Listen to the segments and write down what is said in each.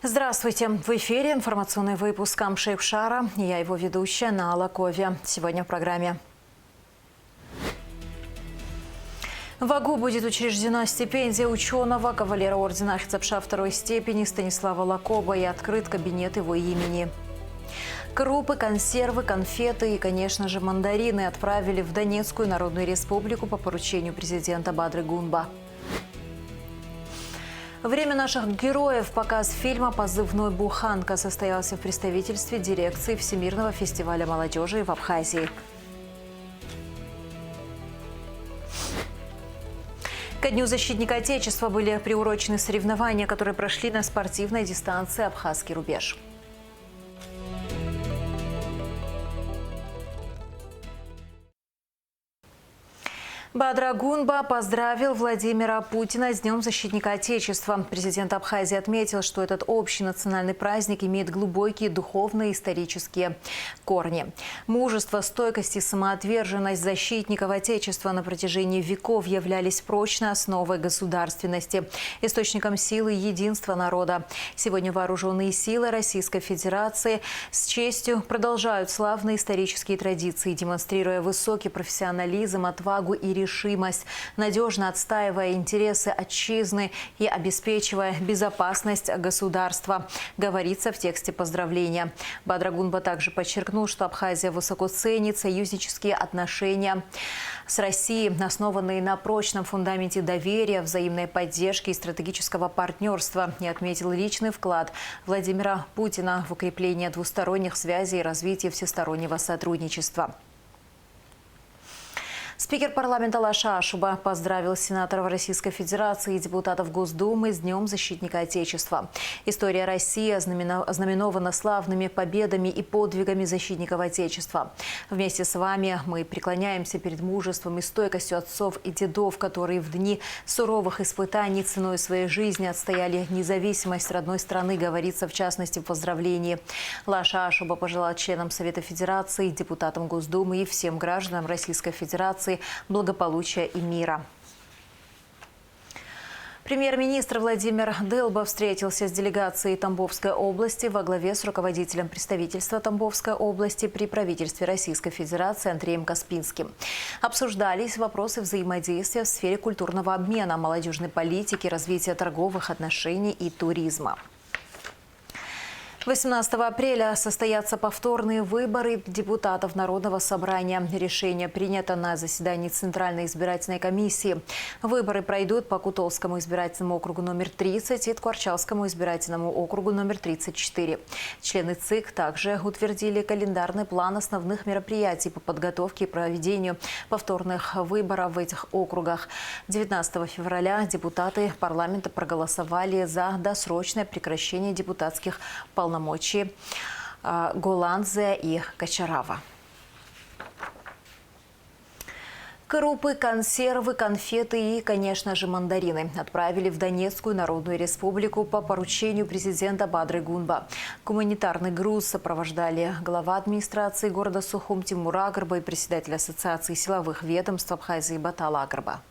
Здравствуйте! В эфире информационный выпуск Амшейхшара. Я его ведущая Наала Ковия. Сегодня в программе. В АГУ будет учреждена стипендия ученого кавалера ордена Ахтзапша второй степени Станислава Лакоба и открыт кабинет его имени. Крупы, консервы, конфеты и, конечно же, мандарины отправили в Донецкую Народную Республику по поручению президента Бадры Гунба. Время наших героев. Показ фильма «Позывной Буханка» состоялся в представительстве дирекции Всемирного фестиваля молодежи в Абхазии. Ко Дню защитника Отечества были приурочены соревнования, которые прошли на спортивной дистанции «Абхазский рубеж». Бадра Гунба поздравил Владимира Путина с Днем защитника Отечества. Президент Абхазии отметил, что этот общий национальный праздник имеет глубокие духовные и исторические корни. Мужество, стойкость и самоотверженность защитников Отечества на протяжении веков являлись прочной основой государственности, источником силы и единства народа. Сегодня вооруженные силы Российской Федерации с честью продолжают славные исторические традиции, демонстрируя высокий профессионализм, отвагу и решимость, надежно отстаивая интересы отчизны и обеспечивая безопасность государства, говорится в тексте поздравления. Бадра Гунба также подчеркнул, что Абхазия высоко ценит союзнические отношения с Россией, основанные на прочном фундаменте доверия, взаимной поддержки и стратегического партнерства, и отметил личный вклад Владимира Путина в укрепление двусторонних связей и развитие всестороннего сотрудничества. Спикер парламента Лаша Ашуба поздравил сенаторов Российской Федерации и депутатов Госдумы с Днем защитника Отечества. История России ознаменована славными победами и подвигами защитников Отечества. Вместе с вами мы преклоняемся перед мужеством и стойкостью отцов и дедов, которые в дни суровых испытаний ценой своей жизни отстояли независимость родной страны, говорится в частности в поздравлении. Лаша Ашуба пожелал членам Совета Федерации, депутатам Госдумы и всем гражданам Российской Федерации благополучия и мира. Премьер-министр Владимир Дылба встретился с делегацией Тамбовской области во главе с руководителем представительства Тамбовской области при правительстве Российской Федерации Андреем Каспинским. Обсуждались вопросы взаимодействия в сфере культурного обмена, молодежной политики, развития торговых отношений и туризма. 18 апреля состоятся повторные выборы депутатов Народного собрания. Решение принято на заседании Центральной избирательной комиссии. Выборы пройдут по Кутовскому избирательному округу номер 30 и Ткварчалскому избирательному округу номер 34. Члены ЦИК также утвердили календарный план основных мероприятий по подготовке и проведению повторных выборов в этих округах. 19 февраля депутаты парламента проголосовали за досрочное прекращение депутатских полномочий Голандзе и Качарава. Крупы, консервы, конфеты и, конечно же, мандарины отправили в Донецкую Народную Республику по поручению президента Бадры Гунба. Гуманитарный груз сопровождали глава администрации города Сухум Тимур Агарба и председатель Ассоциации силовых ведомств Абхазии Батал Агарба.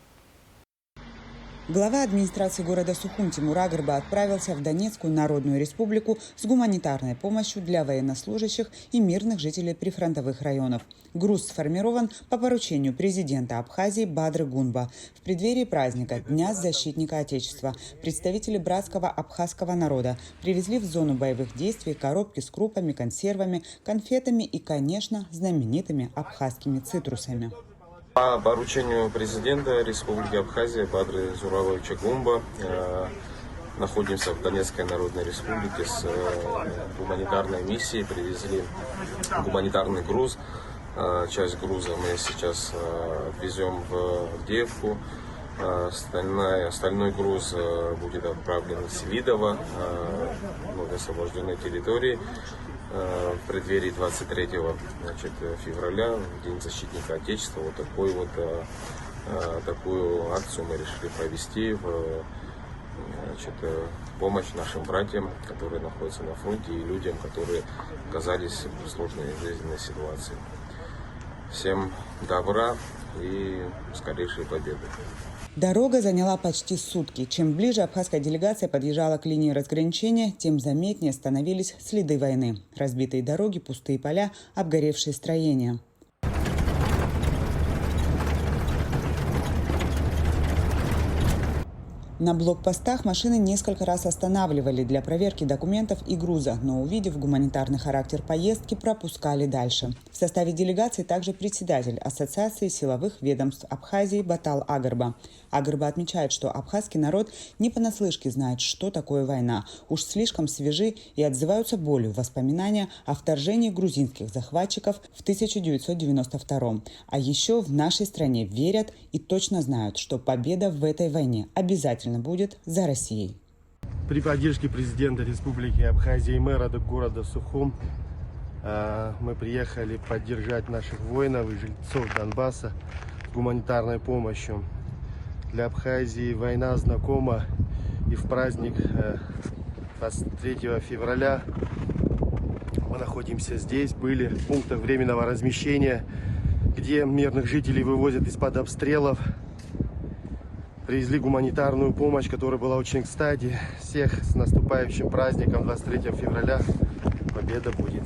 Глава администрации города Сухум Тимур Агарба отправился в Донецкую Народную Республику с гуманитарной помощью для военнослужащих и мирных жителей прифронтовых районов. Груз сформирован по поручению президента Абхазии Бадры Гунба. В преддверии праздника Дня защитника Отечества представители братского абхазского народа привезли в зону боевых действий коробки с крупами, консервами, конфетами и, конечно, знаменитыми абхазскими цитрусами. По поручению президента Республики Абхазия Бадры Зурабовича Гунба находимся в Донецкой Народной Республике с гуманитарной миссией. Привезли гуманитарный груз. Часть груза мы сейчас везем в Авдеевку. Остальной груз будет отправлен в Селидово, в освобожденной территории. В преддверии 23 февраля, в День защитника Отечества, такую акцию мы решили провести в помощь нашим братьям, которые находятся на фронте, и людям, которые оказались в сложной жизненной ситуации. Всем добра и скорейшей победы. Дорога заняла почти сутки. Чем ближе абхазская делегация подъезжала к линии разграничения, тем заметнее становились следы войны. Разбитые дороги, пустые поля, обгоревшие строения. На блокпостах машины несколько раз останавливали для проверки документов и груза, но, увидев гуманитарный характер поездки, пропускали дальше. В составе делегации также председатель Ассоциации силовых ведомств Абхазии Батал Агарба. Агарба отмечает, что абхазский народ не понаслышке знает, что такое война. Уж слишком свежи и отзываются болью воспоминания о вторжении грузинских захватчиков в 1992. А еще в нашей стране верят и точно знают, что победа в этой войне обязательно будет за Россией. При поддержке президента Республики Абхазия и мэра города Сухум мы приехали поддержать наших воинов и жильцов Донбасса гуманитарной помощью. Для Абхазии война знакома, и в праздник 23 февраля мы находимся здесь, были в пунктах временного размещения, где мирных жителей вывозят из-под обстрелов. Привезли гуманитарную помощь, которая была очень кстати. Всех с наступающим праздником 23 февраля. Победа будет.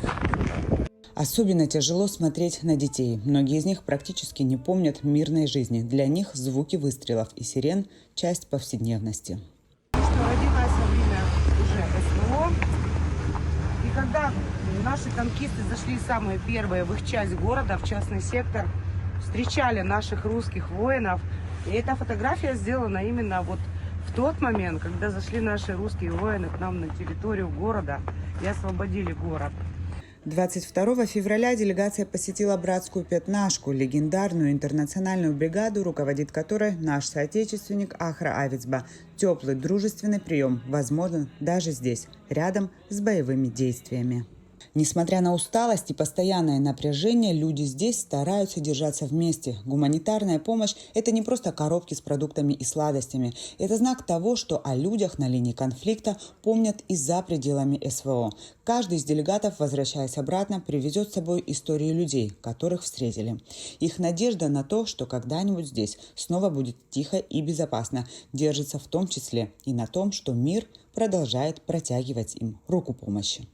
Особенно тяжело смотреть на детей. Многие из них практически не помнят мирной жизни. Для них звуки выстрелов и сирен – часть повседневности. Родилась во время уже СВО. И когда наши танкисты зашли самые первые в их часть города, в частный сектор, встречали наших русских воинов. И эта фотография сделана именно вот в тот момент, когда зашли наши русские воины к нам на территорию города и освободили город. 22 февраля делегация посетила братскую пятнашку, легендарную интернациональную бригаду, руководит которой наш соотечественник Ахра Авицба. Теплый, дружественный прием возможен даже здесь, рядом с боевыми действиями. Несмотря на усталость и постоянное напряжение, люди здесь стараются держаться вместе. Гуманитарная помощь – это не просто коробки с продуктами и сладостями. Это знак того, что о людях на линии конфликта помнят и за пределами СВО. Каждый из делегатов, возвращаясь обратно, привезет с собой истории людей, которых встретили. Их надежда на то, что когда-нибудь здесь снова будет тихо и безопасно, держится в том числе и на том, что мир продолжает протягивать им руку помощи.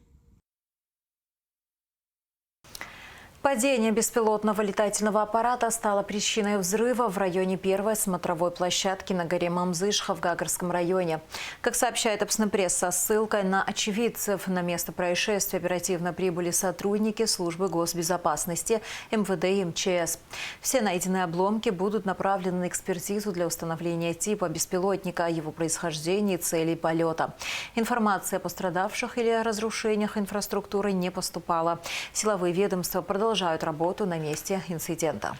Падение беспилотного летательного аппарата стало причиной взрыва в районе первой смотровой площадки на горе Мамзышха в Гагарском районе. Как сообщает Апснепресс со ссылкой на очевидцев, на место происшествия оперативно прибыли сотрудники службы госбезопасности, МВД и МЧС. Все найденные обломки будут направлены на экспертизу для установления типа беспилотника, его происхождения и целей полета. Информация о пострадавших или о разрушениях инфраструктуры не поступала. Силовые ведомства продолжают работу на месте инцидента.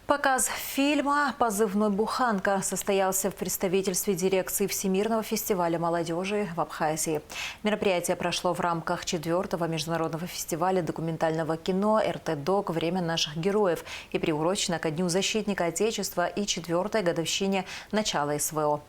Показ фильма «Позывной Буханка» состоялся в представительстве дирекции Всемирного фестиваля молодежи в Абхазии. Мероприятие прошло в рамках 4-го международного фестиваля документального кино «РТ-ДОК. Время наших героев» и приурочено ко Дню защитника Отечества и 4-й годовщине начала СВО.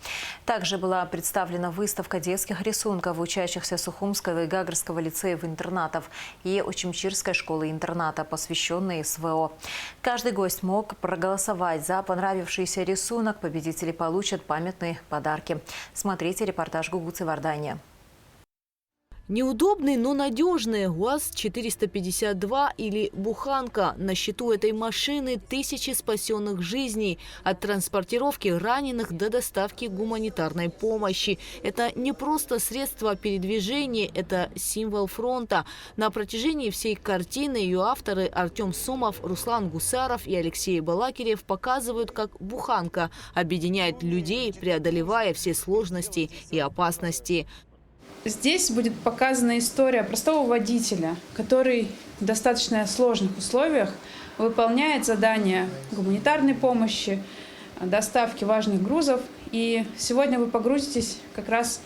Также была представлена выставка детских рисунков учащихся Сухумского и Гагарского лицеев-интернатов и Очимчирской школы-интерната, посвященные СВО. Каждый гость мог проголосовать за понравившийся рисунок. Победители получат памятные подарки. Смотрите репортаж Гугуцы Вардания. Неудобный, но надежный УАЗ-452 или «Буханка». На счету этой машины тысячи спасенных жизней. От транспортировки раненых до доставки гуманитарной помощи. Это не просто средство передвижения, это символ фронта. На протяжении всей картины ее авторы Артем Сомов, Руслан Гусаров и Алексей Балакирев показывают, как «Буханка» объединяет людей, преодолевая все сложности и опасности. Здесь будет показана история простого водителя, который в достаточно сложных условиях выполняет задания гуманитарной помощи, доставки важных грузов. И сегодня вы погрузитесь как раз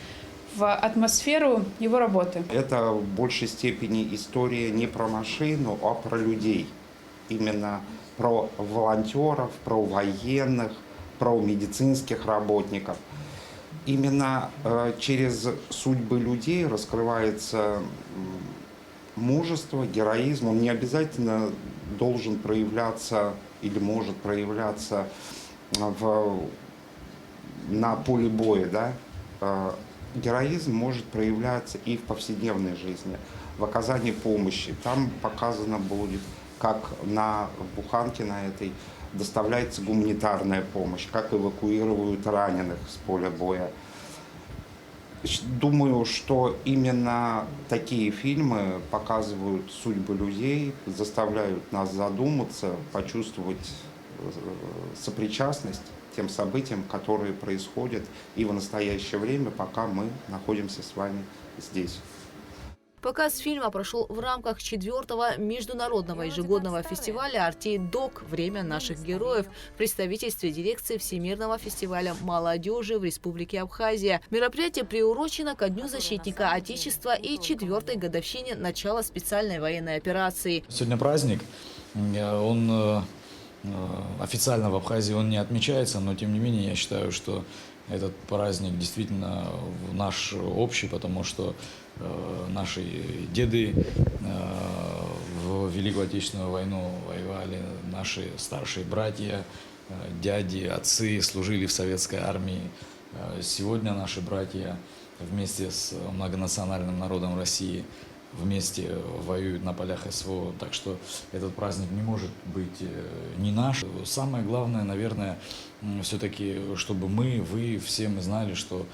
в атмосферу его работы. Это в большей степени история не про машину, а про людей. Именно про волонтеров, про военных, про медицинских работников. Именно через судьбы людей раскрывается мужество, героизм. Он не обязательно должен проявляться или может проявляться на поле боя, да, героизм может проявляться и в повседневной жизни, в оказании помощи. Там показано будет, как на Буханке на этой доставляется гуманитарная помощь, как эвакуируют раненых с поля боя. Думаю, что именно такие фильмы показывают судьбы людей, заставляют нас задуматься, почувствовать сопричастность тем событиям, которые происходят и в настоящее время, пока мы находимся с вами здесь. Показ фильма прошел в рамках 4-го международного ежегодного фестиваля «Арти-Док. Время наших героев» в представительстве дирекции Всемирного фестиваля молодежи в Республике Абхазия. Мероприятие приурочено ко Дню защитника Отечества и 4-й годовщине начала специальной военной операции. Сегодня праздник, он официально в Абхазии он не отмечается, но тем не менее я считаю, что этот праздник действительно наш общий, потому что наши деды в Великую Отечественную войну воевали, наши старшие братья, дяди, отцы служили в советской армии. Сегодня наши братья вместе с многонациональным народом России вместе воюют на полях СВО, так что этот праздник не может быть не наш. Самое главное, наверное, все-таки, чтобы мы, вы, все мы знали, что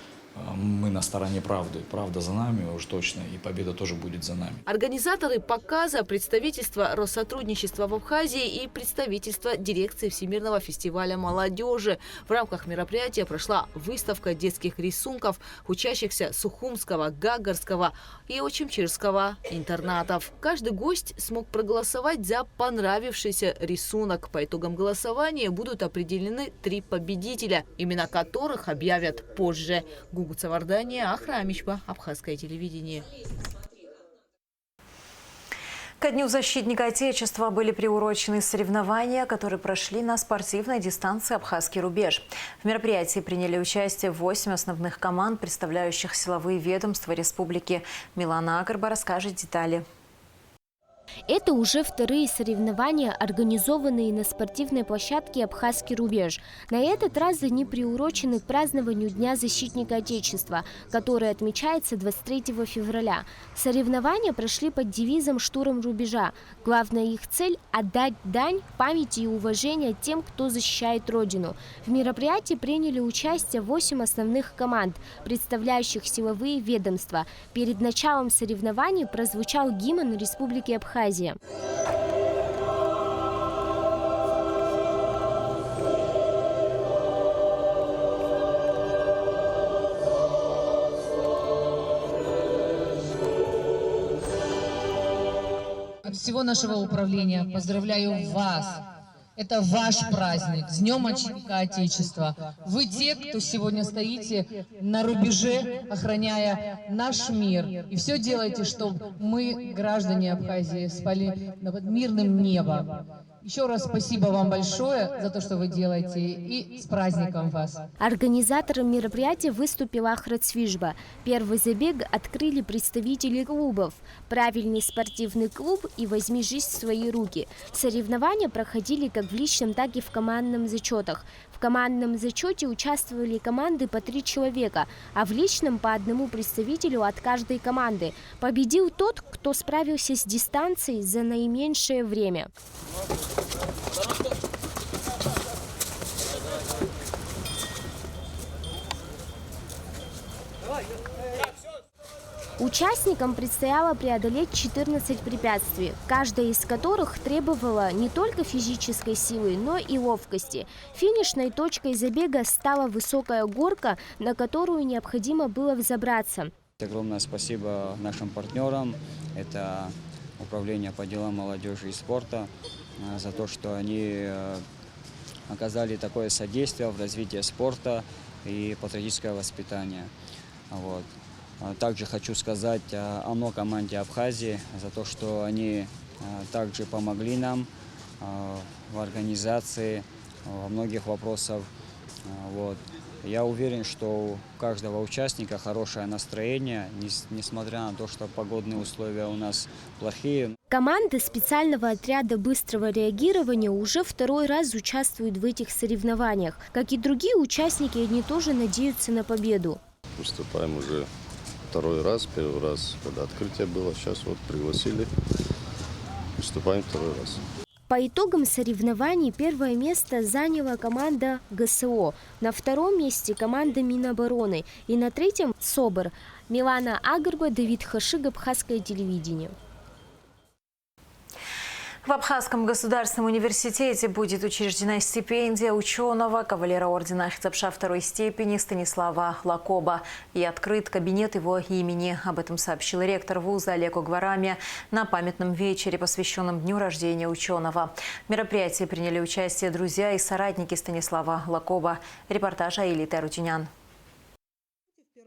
мы на стороне правды. Правда за нами уж точно, и победа тоже будет за нами. Организаторы показа – представительство Россотрудничества в Абхазии и представительство дирекции Всемирного фестиваля молодежи. В рамках мероприятия прошла выставка детских рисунков учащихся Сухумского, Гагарского и Очимчирского интернатов. Каждый гость смог проголосовать за понравившийся рисунок. По итогам голосования будут определены 3 победителя, имена которых объявят позже. Гугуца Вардания, Ахрамичба, Абхазское телевидение. Ко Дню защитника Отечества были приурочены соревнования, которые прошли на спортивной дистанции «Абхазский рубеж». В мероприятии приняли участие 8 основных команд, представляющих силовые ведомства республики. Милана Агарба расскажет детали. Это уже 2-е соревнования, организованные на спортивной площадке «Абхазский рубеж». На этот раз они приурочены к празднованию Дня защитника Отечества, который отмечается 23 февраля. Соревнования прошли под девизом «Штурм рубежа». Главная их цель – отдать дань памяти и уважения тем, кто защищает Родину. В мероприятии приняли участие 8 основных команд, представляющих силовые ведомства. Перед началом соревнований прозвучал гимн Республики Абхазия. От всего нашего управления поздравляю вас. Это ваш праздник, с Днем защитника Отечества. Вы те, кто сегодня стоите на рубеже, охраняя наш мир. И все делаете, чтобы мы, граждане Абхазии, спали под мирным небом. Еще раз спасибо вам большое за то, что вы делаете, и с праздником вас. Организатором мероприятия выступила Ахрацвижба. Первый забег открыли представители клубов «Правильный спортивный клуб» и «Возьми жизнь в свои руки». Соревнования проходили как в личном, так и в командном зачетах. В командном зачете участвовали команды по 3 человека, а в личном по 1 представителю от каждой команды. Победил тот, кто справился с дистанцией за наименьшее время. Участникам предстояло преодолеть 14 препятствий, каждая из которых требовала не только физической силы, но и ловкости. Финишной точкой забега стала высокая горка, на которую необходимо было взобраться. Огромное спасибо нашим партнерам. Это Управление по делам молодежи и спорта за то, что они оказали такое содействие в развитии спорта и патриотическое воспитание. Вот. Также хочу сказать ОМО команде Абхазии за то, что они также помогли нам в организации во многих вопросах. Вот. Я уверен, что у каждого участника хорошее настроение, несмотря на то, что погодные условия у нас плохие. Команда специального отряда быстрого реагирования уже второй раз участвует в этих соревнованиях. Как и другие участники, они тоже надеются на победу. Выступаем уже второй раз. Первый раз, когда открытие было, сейчас вот пригласили. Выступаем второй раз. По итогам соревнований первое место заняла команда ГСО, на втором месте команда Минобороны и на третьем СОБР. Милана Агарба, Давид Хашиг, Абхазское телевидение. В Абхазском государственном университете будет учреждена стипендия ученого, кавалера ордена Ахтапша второй степени Станислава Лакоба и открыт кабинет его имени. Об этом сообщил ректор вуза Олег Угварамия на памятном вечере, посвященном дню рождения ученого. В мероприятии приняли участие друзья и соратники Станислава Лакоба. Репортаж Аили Тарутюнян.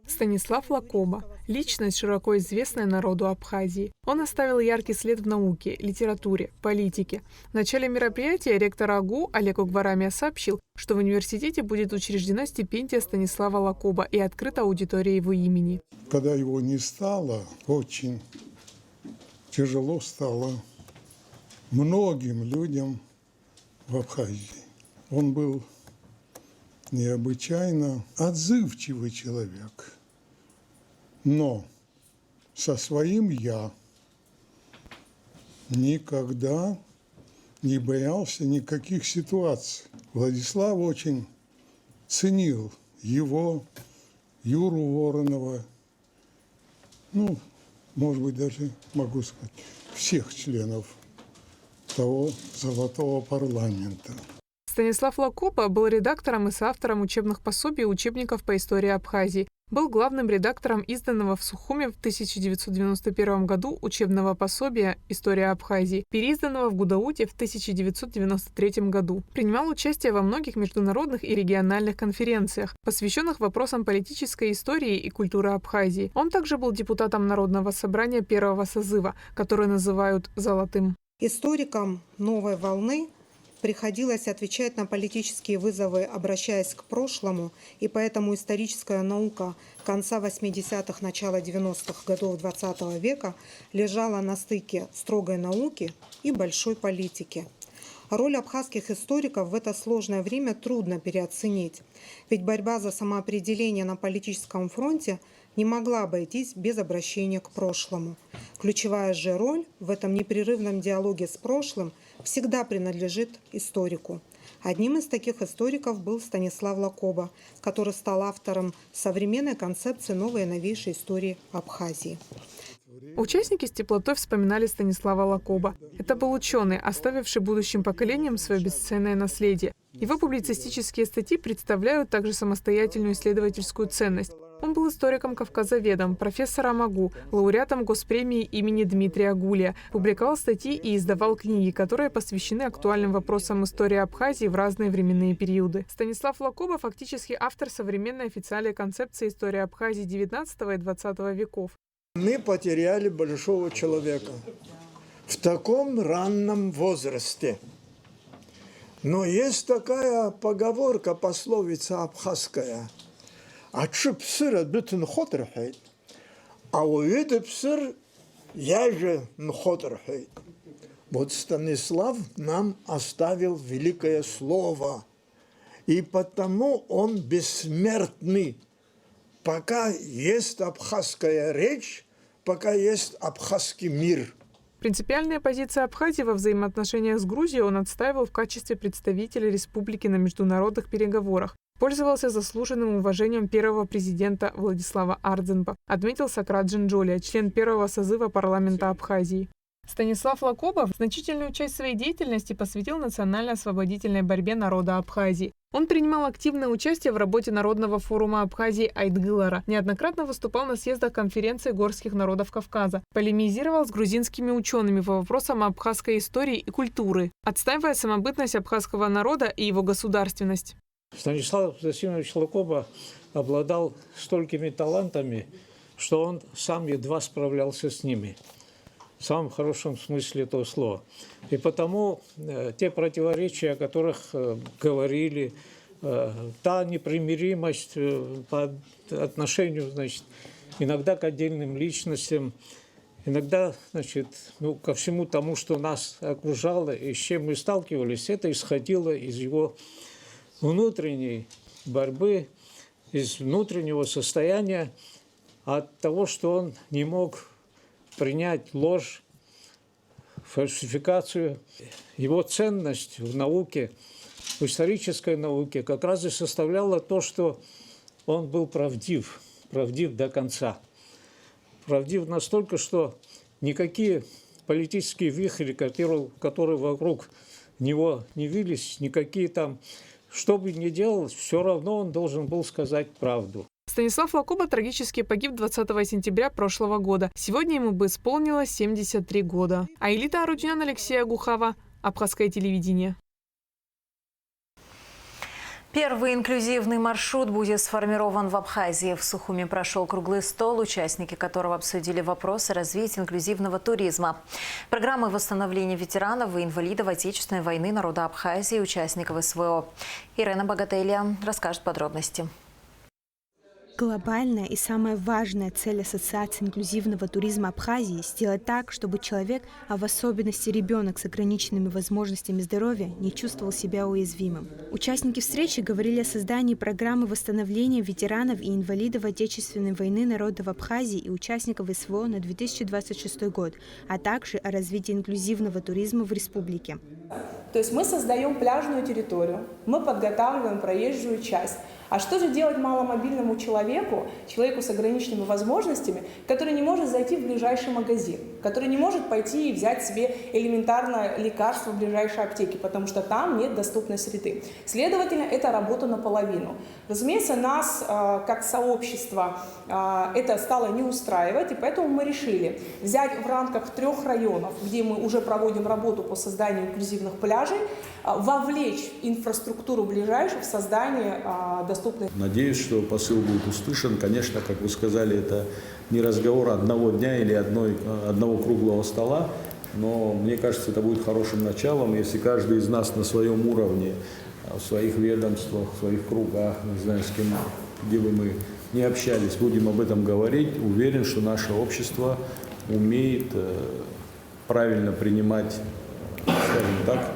Станислав Лакоба – личность, широко известная народу Абхазии. Он оставил яркий след в науке, литературе, политике. В начале мероприятия ректор АГУ Олег Угварамия сообщил, что в университете будет учреждена стипендия Станислава Лакоба и открыта аудитория его имени. Когда его не стало, очень тяжело стало многим людям в Абхазии. Он был необычайно отзывчивый человек, но со своим «я» никогда не боялся никаких ситуаций. Владислав очень ценил его, Юру Воронова, может быть, даже могу сказать, всех членов того золотого парламента. Станислав Лакоба был редактором и соавтором учебных пособий и учебников по истории Абхазии. Был главным редактором изданного в Сухуме в 1991 году учебного пособия «История Абхазии», переизданного в Гудауте в 1993 году. Принимал участие во многих международных и региональных конференциях, посвященных вопросам политической истории и культуры Абхазии. Он также был депутатом Народного собрания первого созыва, который называют «золотым». Историкам новой волны приходилось отвечать на политические вызовы, обращаясь к прошлому, и поэтому историческая наука конца 80-х, начала 90-х годов XX века лежала на стыке строгой науки и большой политики. Роль абхазских историков в это сложное время трудно переоценить, ведь борьба за самоопределение на политическом фронте не могла обойтись без обращения к прошлому. Ключевая же роль в этом непрерывном диалоге с прошлым всегда принадлежит историку. Одним из таких историков был Станислав Лакоба, который стал автором современной концепции новой и новейшей истории Абхазии. Участники с теплотой вспоминали Станислава Лакоба. Это был ученый, оставивший будущим поколениям свое бесценное наследие. Его публицистические статьи представляют также самостоятельную исследовательскую ценность. Он был историком-кавказоведом, профессором АГУ, лауреатом госпремии имени Дмитрия Гулия, публиковал статьи и издавал книги, которые посвящены актуальным вопросам истории Абхазии в разные временные периоды. Станислав Лакоба фактически автор современной официальной концепции истории Абхазии XIX и XX веков. Мы потеряли большого человека в таком раннем возрасте. Но есть такая поговорка, пословица абхазская. «Ачы псыр бүтін хотырхайд, а уйды псыр яже нхотырхайд». Вот Станислав нам оставил великое слово, и потому он бессмертный. Пока есть абхазская речь, пока есть абхазский мир. Принципиальная позиция Абхазии во взаимоотношениях с Грузией он отстаивал в качестве представителя республики на международных переговорах. Пользовался заслуженным уважением первого президента Владислава Ардзенба, отметил Сократ Джинджолия, член первого созыва парламента Абхазии. Станислав Лакоба значительную часть своей деятельности посвятил национально-освободительной борьбе народа Абхазии. Он принимал активное участие в работе Народного форума Абхазии Айтгылара, неоднократно выступал на съездах конференции горских народов Кавказа, полемизировал с грузинскими учеными по вопросам абхазской истории и культуры, отстаивая самобытность абхазского народа и его государственность. Станислав Засимович Лакоба обладал столькими талантами, что он сам едва справлялся с ними. В самом хорошем смысле этого слова. И потому те противоречия, о которых говорили, та непримиримость по отношению, иногда к отдельным личностям, иногда, значит, ко всему тому, что нас окружало и с чем мы сталкивались, это исходило из его внутренней борьбы, из внутреннего состояния, от того, что он не мог принять ложь, фальсификацию. Его ценность в науке, в исторической науке как раз и составляла то, что он был правдив до конца. Правдив настолько, что никакие политические вихри, которые вокруг него не вились, никакие там, что бы ни делал, все равно он должен был сказать правду. Станислав Лакоба трагически погиб 20 сентября прошлого года. Сегодня ему бы исполнилось 73 года. Аэлита Арутюнян, Алексей Агухава, Абхазское телевидение. Первый инклюзивный маршрут будет сформирован в Абхазии. В Сухуми прошел круглый стол, участники которого обсудили вопросы развития инклюзивного туризма. Программы восстановления ветеранов и инвалидов Отечественной войны народа Абхазии, участников СВО. Ирена Богателия расскажет подробности. Глобальная и самая важная цель Ассоциации инклюзивного туризма Абхазии – сделать так, чтобы человек, а в особенности ребенок с ограниченными возможностями здоровья, не чувствовал себя уязвимым. Участники встречи говорили о создании программы восстановления ветеранов и инвалидов Отечественной войны народов Абхазии и участников СВО на 2026 год, а также о развитии инклюзивного туризма в республике. То есть мы создаем пляжную территорию, мы подготавливаем проезжую часть. А что же делать маломобильному человеку с ограниченными возможностями, который не может зайти в ближайший магазин, который не может пойти и взять себе элементарное лекарство в ближайшей аптеке, потому что там нет доступной среды. Следовательно, это работа наполовину. Разумеется, нас, как сообщество, это стало не устраивать, и поэтому мы решили взять в рамках 3 районов, где мы уже проводим работу по созданию инклюзивных пляжей, вовлечь инфраструктуру ближайших в создание доступных. Надеюсь, что посыл будет услышан. Конечно, как вы сказали, это не разговор одного дня или одного круглого стола, но мне кажется, это будет хорошим началом, если каждый из нас на своем уровне, в своих ведомствах, в своих кругах, не знаю, с кем, где бы мы не общались, будем об этом говорить. Уверен, что наше общество умеет правильно принимать, скажем так,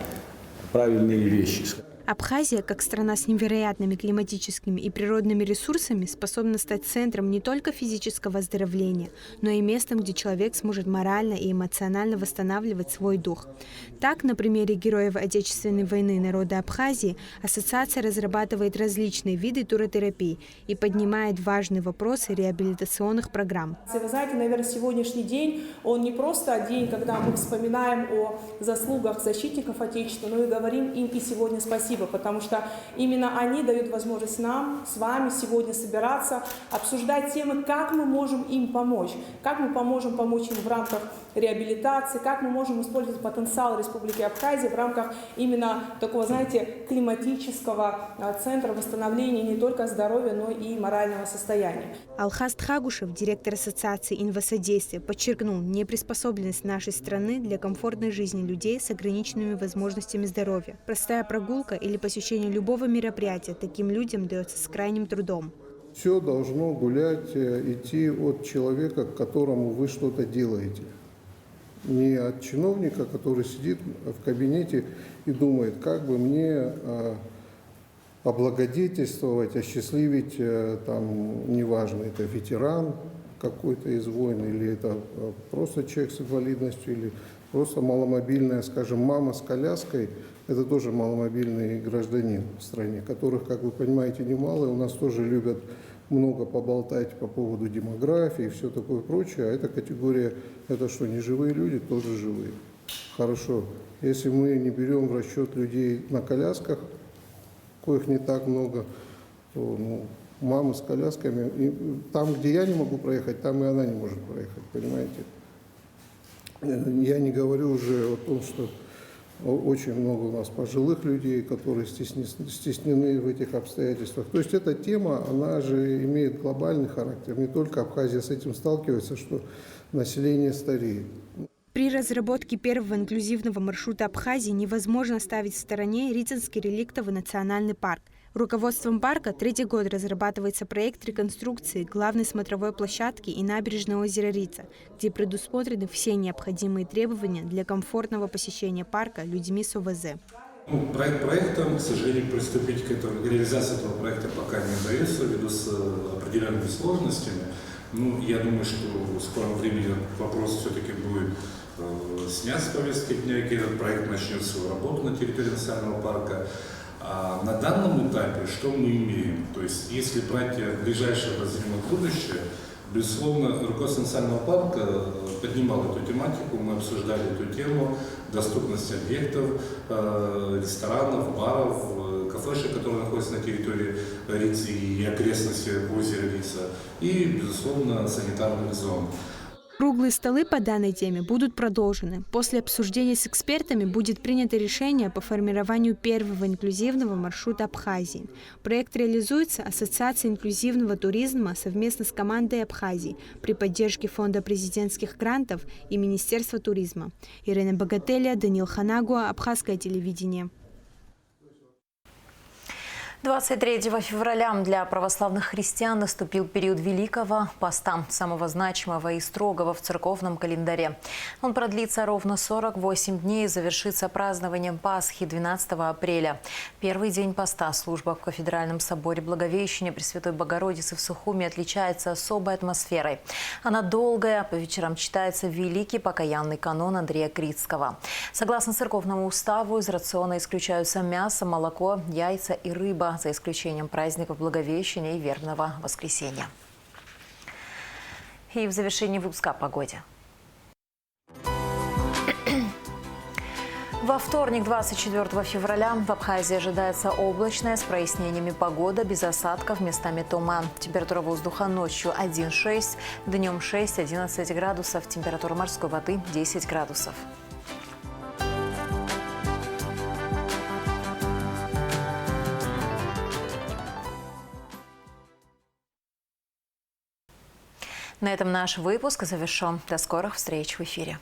правильные вещи. Абхазия, как страна с невероятными климатическими и природными ресурсами, способна стать центром не только физического оздоровления, но и местом, где человек сможет морально и эмоционально восстанавливать свой дух. Так, на примере героев Отечественной войны народа Абхазии, ассоциация разрабатывает различные виды туротерапии и поднимает важные вопросы реабилитационных программ. Вы знаете, наверное, сегодняшний день, он не просто день, когда мы вспоминаем о заслугах защитников Отечества, но и говорим им и сегодня спасибо. Потому что именно они дают возможность нам с вами сегодня собираться, обсуждать темы, как мы можем им помочь, как мы можем помочь им в рамках реабилитации, как мы можем использовать потенциал Республики Абхазия в рамках именно такого, знаете, климатического центра восстановления не только здоровья, но и морального состояния. Алхаз Тхагушев, директор Ассоциации инвасодействия, подчеркнул неприспособленность нашей страны для комфортной жизни людей с ограниченными возможностями здоровья. Простая прогулка или посещение любого мероприятия таким людям дается с крайним трудом. Все должно гулять, идти от человека, к которому вы что-то делаете. Не от чиновника, который сидит в кабинете и думает, как бы мне облагодетельствовать, осчастливить, там, неважно, это ветеран какой-то из войн, или это просто человек с инвалидностью, или просто маломобильная, скажем, мама с коляской, это тоже маломобильный гражданин в стране, которых, как вы понимаете, немало, и у нас тоже любят много поболтать по поводу демографии и все такое прочее, а эта категория, это что, не живые люди, тоже живые. Хорошо, если мы не берем в расчет людей на колясках, коих не так много, то мамы с колясками, и там, где я не могу проехать, там и она не может проехать, понимаете? Я не говорю уже о том, что очень много у нас пожилых людей, которые стеснены в этих обстоятельствах. То есть эта тема, она же имеет глобальный характер. Не только Абхазия с этим сталкивается, что население стареет. При разработке первого инклюзивного маршрута Абхазии невозможно оставить в стороне Рицинский реликтовый национальный парк. Руководством парка третий год разрабатывается проект реконструкции главной смотровой площадки и набережной озера Рица, где предусмотрены все необходимые требования для комфортного посещения парка людьми с ОВЗ. Проект проектом, к сожалению, приступить к реализации этого проекта пока не удается, ввиду с определенными сложностями. Я думаю, что в скором времени вопрос все-таки будет снят с повестки дня, и этот проект начнет свою работу на территории национального парка. А на данном этапе что мы имеем? То есть, если брать ближайшее обозримое будущее, безусловно, руководство национального парка поднимало эту тематику, мы обсуждали эту тему, доступность объектов, ресторанов, баров, кафешек, которые находятся на территории Рицы и окрестности озера Рица, и, безусловно, санитарных зон. Круглые столы по данной теме будут продолжены. После обсуждения с экспертами будет принято решение по формированию первого инклюзивного маршрута Абхазии. Проект реализуется Ассоциацией инклюзивного туризма совместно с командой Абхазии при поддержке Фонда президентских грантов и Министерства туризма. Ирина Богателя, Даниил Ханагуа, Абхазское телевидение. 23 февраля для православных христиан наступил период Великого Поста, самого значимого и строгого в церковном календаре. Он продлится ровно 48 дней и завершится празднованием Пасхи 12 апреля. Первый день поста служба в Кафедральном соборе Благовещения Пресвятой Богородицы в Сухуми отличается особой атмосферой. Она долгая, по вечерам читается великий покаянный канон Андрея Критского. Согласно церковному уставу, из рациона исключаются мясо, молоко, яйца и рыба, за исключением праздников Благовещения и Вербного воскресенья. И в завершении выпуска о погоде. Во вторник, 24 февраля, в Абхазии ожидается облачная с прояснениями погода, без осадков, местами туман. Температура воздуха ночью 1,6, днем 6-11 градусов, температура морской воды 10 градусов. На этом наш выпуск завершен. До скорых встреч в эфире.